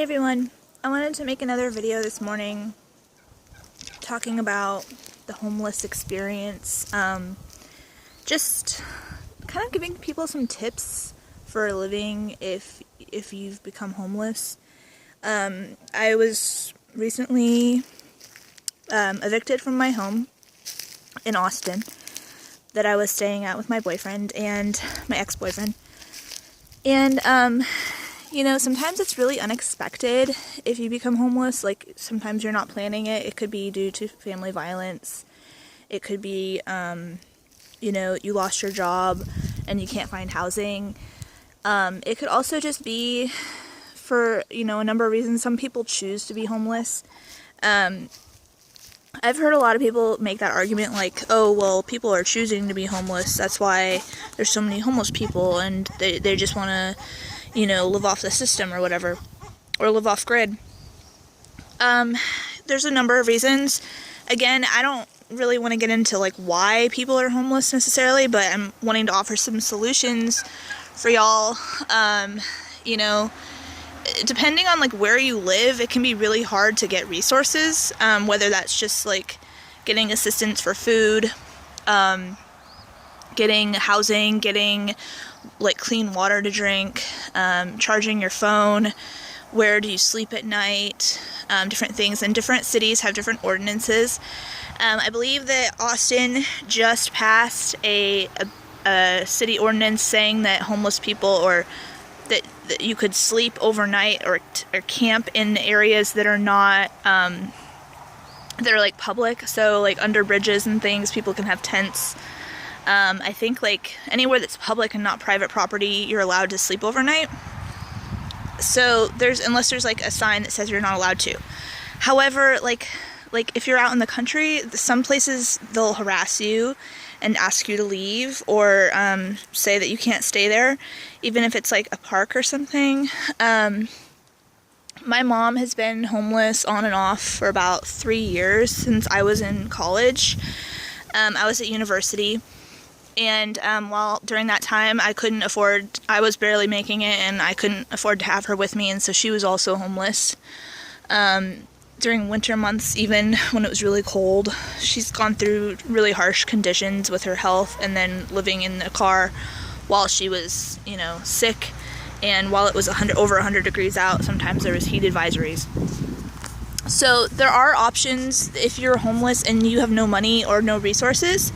Hey everyone, I wanted to make another video this morning talking about the homeless experience, just kind of giving people some tips for living if you've become homeless. I was recently evicted from my home in Austin that I was staying at with my boyfriend and my ex-boyfriend, and you know, sometimes it's really unexpected if you become homeless. Like, sometimes you're not planning it. It could be due to family violence. It could be, you know, you lost your job and you can't find housing. It could also just be for, you know, a number of reasons. Some people choose to be homeless. I've heard a lot of people make that argument like, oh, well, people are choosing to be homeless. That's why there's so many homeless people, and they just want to, you know, live off the system or whatever, or live off grid. There's a number of reasons. Again, I don't really want to get into like why people are homeless necessarily, but I'm wanting to offer some solutions for y'all. You know, depending on like where you live, it can be really hard to get resources, whether that's just like getting assistance for food, getting housing, getting like clean water to drink, charging your phone, where do you sleep at night, different things. And different cities have different ordinances. I believe that Austin just passed a city ordinance saying that homeless people, or that you could sleep overnight or camp in areas that are not, that are like public, so like under bridges and things, people can have tents. I think like anywhere that's public and not private property, you're allowed to sleep overnight. So unless there's like a sign that says you're not allowed to. However, like if you're out in the country, some places they'll harass you and ask you to leave, or say that you can't stay there, even if it's like a park or something. My mom has been homeless on and off for about 3 years since I was in college. I was at university. And while during that time I was barely making it, and I couldn't afford to have her with me, and so she was also homeless. During winter months, even when it was really cold, she's gone through really harsh conditions with her health, and then living in a car while she was, you know, sick, and while it was over 100 degrees out, sometimes there was heat advisories. So there are options if you're homeless and you have no money or no resources.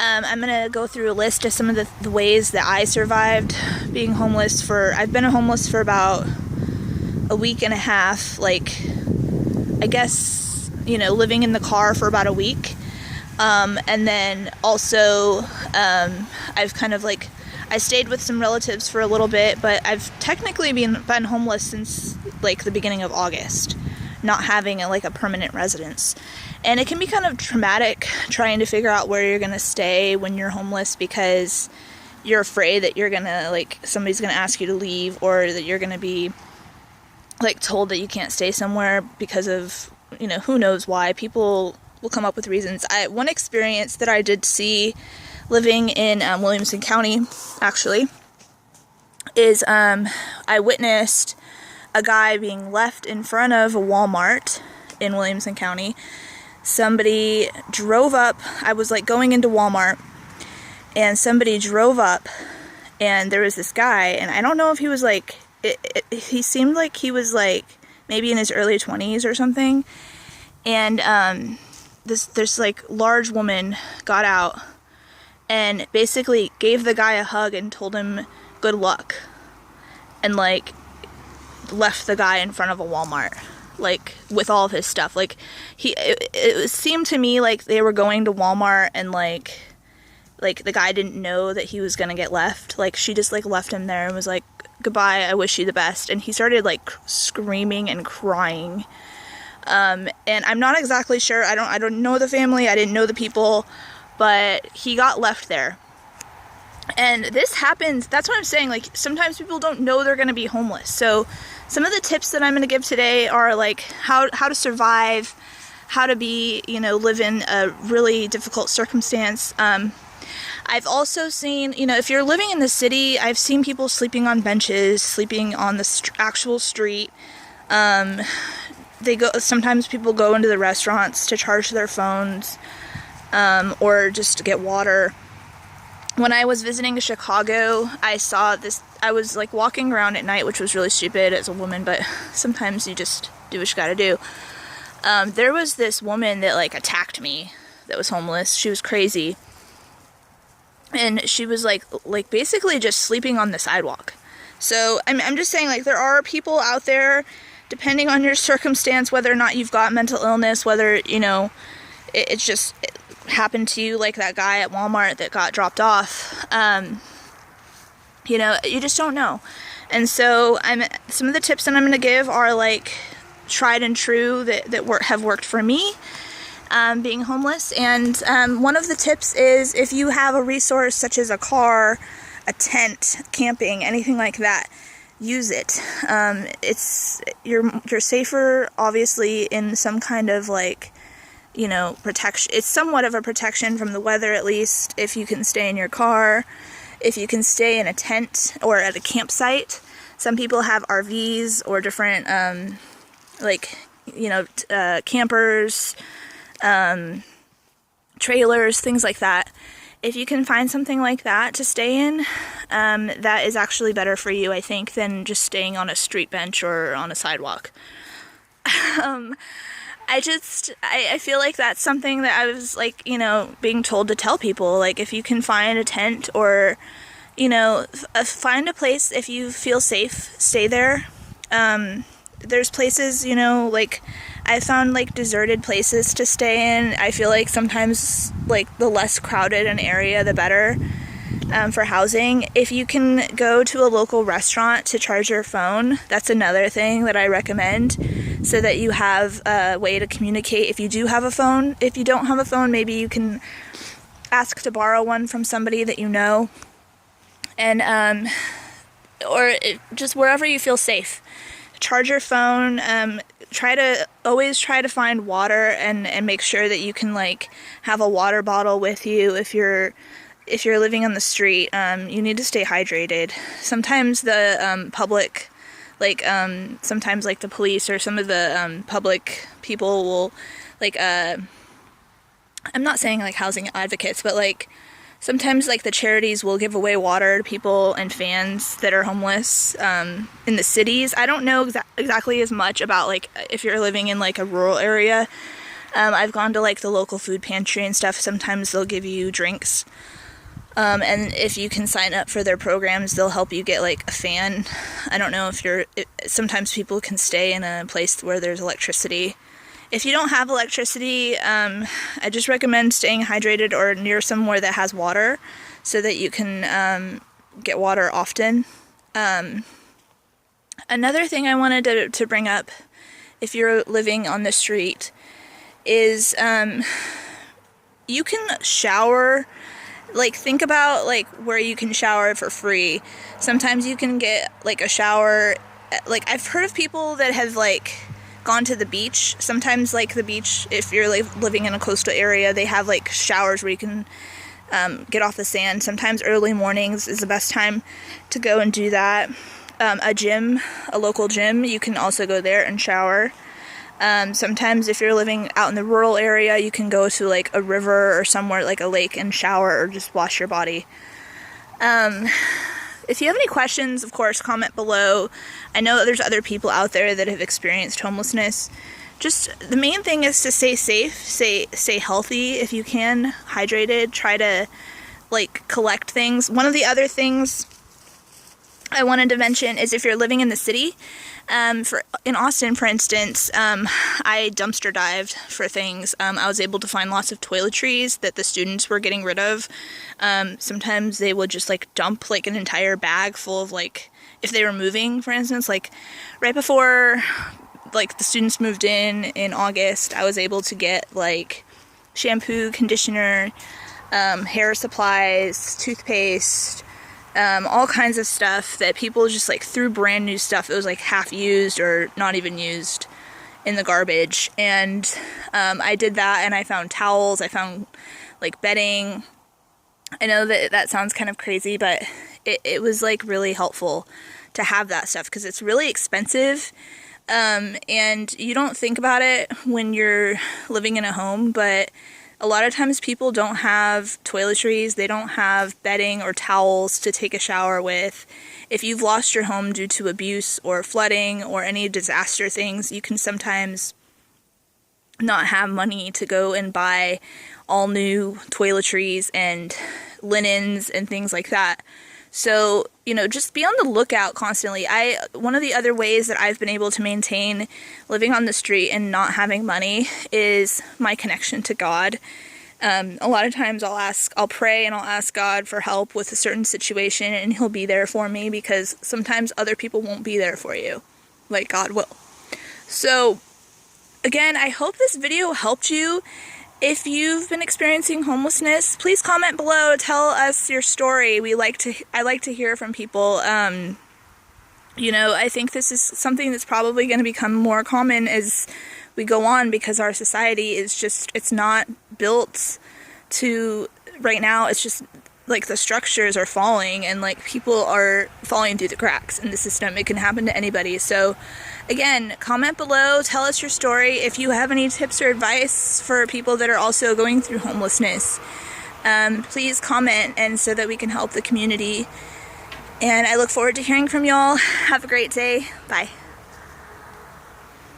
I'm going to go through a list of some of the ways that I survived being homeless I've been homeless for about a week and a half, like, I guess, you know, living in the car for about a week. And then also, I've kind of like, I stayed with some relatives for a little bit, but I've technically been homeless since like the beginning of August, not having a permanent residence. And it can be kind of traumatic trying to figure out where you're going to stay when you're homeless, because you're afraid that you're going to, somebody's going to ask you to leave, or that you're going to be, told that you can't stay somewhere because of, you know, who knows why. People will come up with reasons. One experience that I did see living in Williamson County, actually, is I witnessed a guy being left in front of a Walmart in Williamson County. Somebody drove up. I was going into Walmart, and somebody drove up, and there was this guy, and I don't know if he was he seemed like he was maybe in his early 20s or something. And this large woman got out and basically gave the guy a hug and told him good luck, and left the guy in front of a Walmart, with all of his stuff. It seemed to me like they were going to Walmart, and the guy didn't know that he was gonna get left. She just left him there and was like, goodbye, I wish you the best. And he started screaming and crying. And I'm not exactly sure. I don't know the family. I didn't know the people, but he got left there. And this happens. That's what I'm saying. Sometimes people don't know they're going to be homeless. So some of the tips that I'm going to give today are how to survive, how to be, live in a really difficult circumstance. I've also seen, if you're living in the city, I've seen people sleeping on benches, sleeping on the actual street. Sometimes people go into the restaurants to charge their phones, or just to get water. When I was visiting Chicago, I saw this. I was like walking around at night, which was really stupid as a woman, but sometimes you just do what you gotta do. There was this woman that like attacked me that was homeless. She was crazy. And she was like basically just sleeping on the sidewalk. So I'm just saying, like, there are people out there, depending on your circumstance, whether or not you've got mental illness, whether, it happened to you, like that guy at Walmart that got dropped off. You just don't know. And so some of the tips that I'm going to give are like tried and true that have worked for me, being homeless. And one of the tips is, if you have a resource such as a car, a tent, camping, anything like that, use it. You're safer, obviously, in some kind of like, protection. It's somewhat of a protection from the weather, at least, if you can stay in your car, if you can stay in a tent or at a campsite. Some people have RVs or different, campers, trailers, things like that. If you can find something like that to stay in, that is actually better for you, I think, than just staying on a street bench or on a sidewalk. I feel like that's something that I was like, being told to tell people, like, if you can find a tent or, find a place, if you feel safe, stay there. There's places, like, I found like deserted places to stay in. I feel like sometimes like the less crowded an area, the better, for housing. If you can go to a local restaurant to charge your phone, that's another thing that I recommend, so that you have a way to communicate if you do have a phone. If you don't have a phone, maybe you can ask to borrow one from somebody that you know, and just wherever you feel safe. Charge your phone. Always try to find water and make sure that you can like have a water bottle with you if you're living on the street. You need to stay hydrated. Sometimes the public, sometimes like the police or some of the public people will I'm not saying like housing advocates, but like sometimes like the charities will give away water to people and fans that are homeless in the cities. I don't know exactly as much about like if you're living in like a rural area. I've gone to like the local food pantry and stuff. Sometimes they'll give you drinks. And if you can sign up for their programs, they'll help you get like a fan. I don't know sometimes people can stay in a place where there's electricity. If you don't have electricity, I just recommend staying hydrated or near somewhere that has water, so that you can get water often. Another thing I wanted to bring up, if you're living on the street, is you can shower. Like, think about like where you can shower for free. Sometimes you can get like a shower. Like, I've heard of people that have like gone to the beach. Sometimes like the beach, if you're like living in a coastal area, they have like showers where you can get off the sand. Sometimes early mornings is the best time to go and do that. A local gym, you can also go there and shower. Sometimes if you're living out in the rural area, you can go to like a river or somewhere like a lake and shower or just wash your body. If you have any questions, of course, comment below. I know that there's other people out there that have experienced homelessness. Just the main thing is to stay safe, stay healthy if you can, hydrated, try to like collect things. One of the other things I wanted to mention is if you're living in the city, in Austin, for instance, I dumpster dived for things. I was able to find lots of toiletries that the students were getting rid of. Sometimes they would just like dump like an entire bag full of like, if they were moving, for instance, like right before like the students moved in August, I was able to get like shampoo, conditioner, hair supplies, toothpaste, all kinds of stuff that people just like threw brand new stuff. It was like half used or not even used in the garbage. And I did that, and I found towels, I found like bedding. I know that sounds kind of crazy, but it was like really helpful to have that stuff because it's really expensive. And you don't think about it when you're living in a home, but a lot of times people don't have toiletries, they don't have bedding or towels to take a shower with. If you've lost your home due to abuse or flooding or any disaster things, you can sometimes not have money to go and buy all new toiletries and linens and things like that. So, just be on the lookout constantly. One of the other ways that I've been able to maintain living on the street and not having money is my connection to God. A lot of times I'll pray and I'll ask God for help with a certain situation, and He'll be there for me, because sometimes other people won't be there for you, like God will. So, again, I hope this video helped you. If you've been experiencing homelessness, please comment below, tell us your story. I like to hear from people. I think this is something that's probably going to become more common as we go on, because our society is it's not built to, right now, it's just like the structures are falling and like people are falling through the cracks in the system. It can happen to anybody. So again, comment below, tell us your story. If you have any tips or advice for people that are also going through homelessness, please comment, and so that we can help the community. And I look forward to hearing from y'all. Have a great day. Bye.